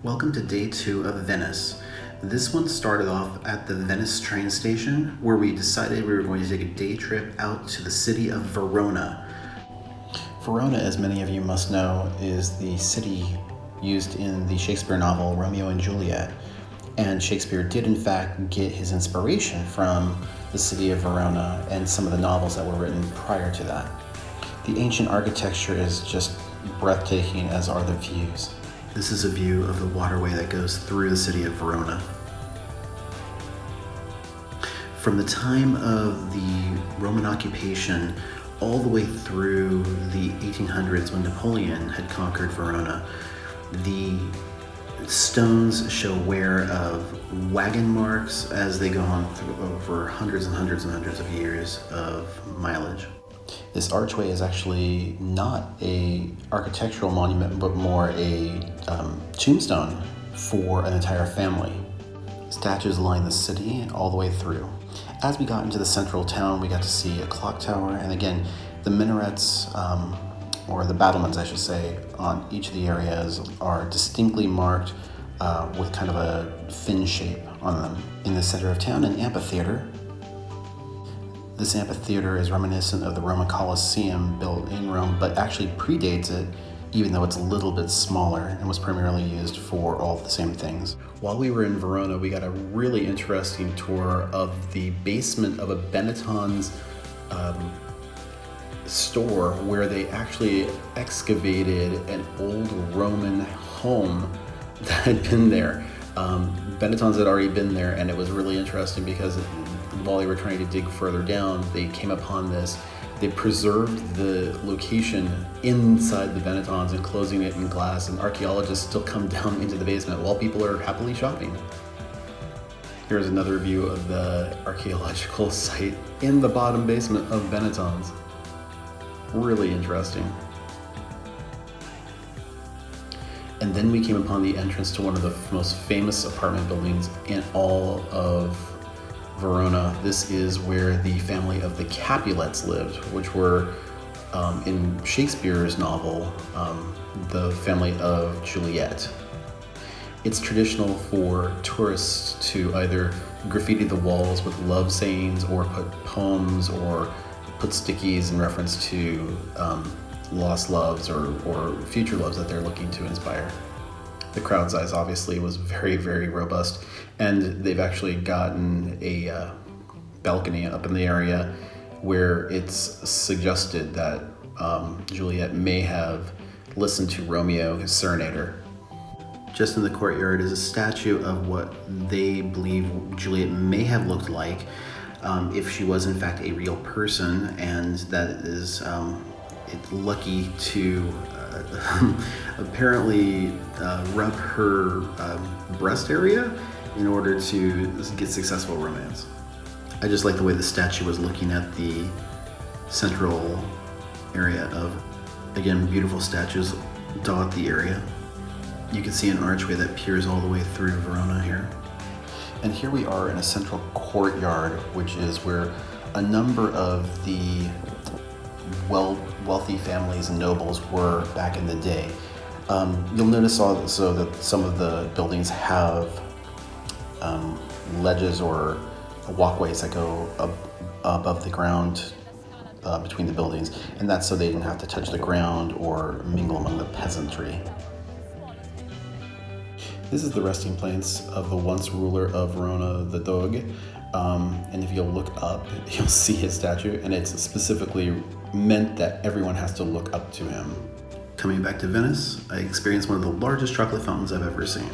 Welcome to day 2 of Venice. This one started off at the Venice train station where we decided we were going to take a day trip out to the city of Verona. Verona, as many of you must know, is the city used in the Shakespeare novel Romeo and Juliet. And Shakespeare did in fact get his inspiration from the city of Verona and some of the novels that were written prior to that. The ancient architecture is just breathtaking, as are the views. This is a view of the waterway that goes through the city of Verona. From the time of the Roman occupation all the way through the 1800s when Napoleon had conquered Verona, the stones show wear of wagon marks as they go on through over hundreds and hundreds and hundreds of years of mileage. This archway is actually not an architectural monument, but more a tombstone for an entire family. Statues line the city all the way through. As we got into the central town, we got to see a clock tower, and again, the minarets, or the battlements, I should say, on each of the areas are distinctly marked with kind of a fin shape on them. In the center of town, an amphitheater. This amphitheater is reminiscent of the Roman Colosseum built in Rome, but actually predates it, even though it's a little bit smaller and was primarily used for all the same things. While we were in Verona, we got a really interesting tour of the basement of a Benetton's store where they actually excavated an old Roman home that had been there. Benetton's had already been there, and it was really interesting because while they were trying to dig further down, they came upon this. They preserved the location inside the Benetton's, enclosing it in glass, and archaeologists still come down into the basement while people are happily shopping. Here's another view of the archaeological site in the bottom basement of Benetton's. Really interesting. And then we came upon the entrance to one of the most famous apartment buildings in all of Verona. This is where the family of the Capulets lived, which were, in Shakespeare's novel, the family of Juliet. It's traditional for tourists to either graffiti the walls with love sayings or put poems or put stickies in reference to lost loves or future loves that they're looking to inspire. The crowd size obviously was very, very robust, and they've actually gotten a balcony up in the area where it's suggested that Juliet may have listened to Romeo, his serenader. Just in the courtyard is a statue of what they believe Juliet may have looked like if she was in fact a real person, and that is it's lucky to apparently rub her breast area in order to get successful romance. I just like the way the statue was looking at the central area of, again, beautiful statues dot the area. You can see an archway that peers all the way through Verona here. And here we are in a central courtyard, which is where a number of the wealthy families and nobles were back in the day. You'll notice also that some of the buildings have ledges or walkways that go above the ground between the buildings, and that's so they didn't have to touch the ground or mingle among the peasantry. This is the resting place of the once ruler of Verona, the Doge, and if you'll look up, you'll see his statue, and it's specifically meant that everyone has to look up to him. Coming back to Venice, I experienced one of the largest chocolate fountains I've ever seen.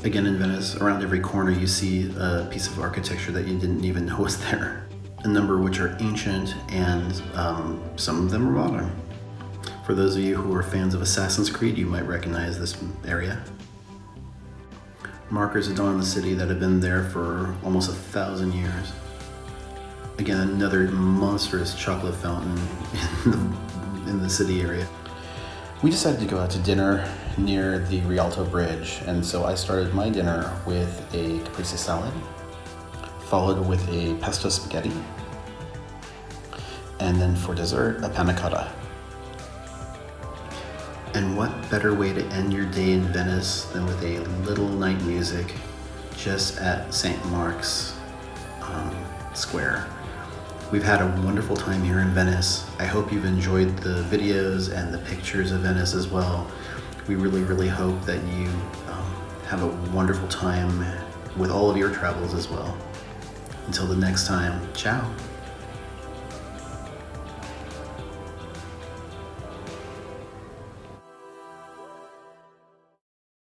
Again, in Venice, around every corner you see a piece of architecture that you didn't even know was there, a number of which are ancient and some of them are modern. For those of you who are fans of Assassin's Creed, you might recognize this area. Markers adorn the city that have been there for almost 1,000 years. Again, another monstrous chocolate fountain in the city area. We decided to go out to dinner near the Rialto Bridge, and so I started my dinner with a caprese salad, followed with a pesto spaghetti, and then for dessert, a panna cotta. And what better way to end your day in Venice than with a little night music just at St. Mark's Square. We've had a wonderful time here in Venice. I hope you've enjoyed the videos and the pictures of Venice as well. We really hope that you have a wonderful time with all of your travels as well. Until the next time, ciao.